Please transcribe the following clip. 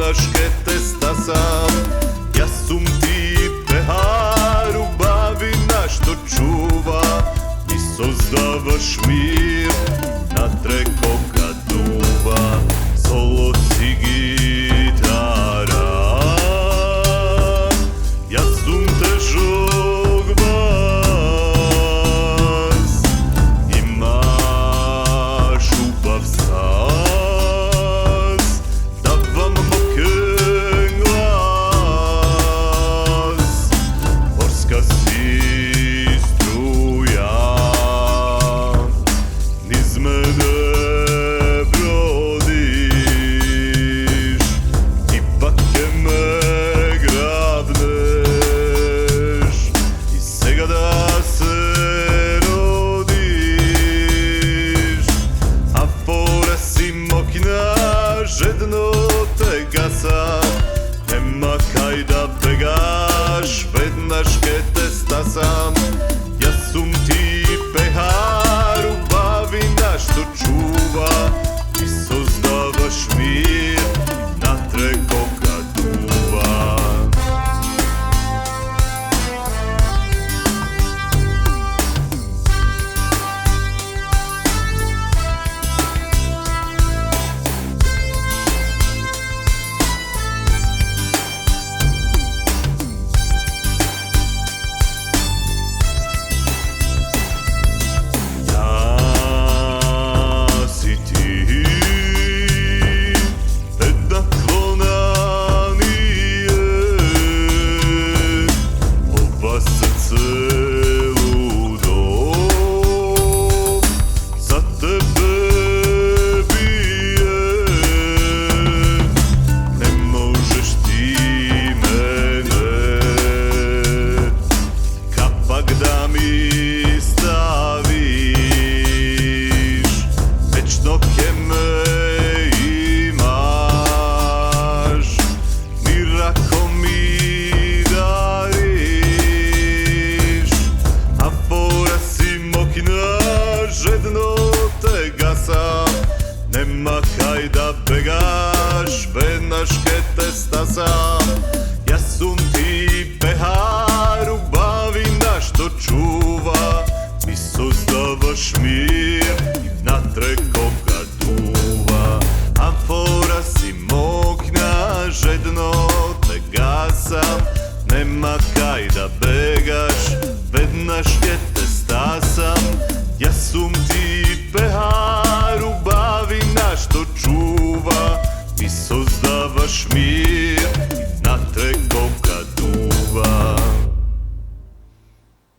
vednaške te stasam. Ja sum ti pehar u bavina što čuva i sozdavaš mir na trekoga duva. Solo si gitara, ja sum težog bas, imaš ubav sas, da vam moken glas, morska si struja, niz mene žedno te gasam, nema kaj da begaš, vednaške te stasam. Ja sum ti pehar u bavina što čuva i sozdavaš mir na trekoga duva. Da mi staviš, večno ke me imaš, mir ako mi dariš, a fora si mokina, žedno te gasam, nema kaj da begaš, vednaške te stasam. Ja sum ti pehar u bavina što čuva i sozdavaš mir na trekoga duva. Amfora si mokna, žedno te gasam, nema kaj da begaš, vednaške te stasam. Ja sum ti pehar u bavina što čuva i sozdavaš mir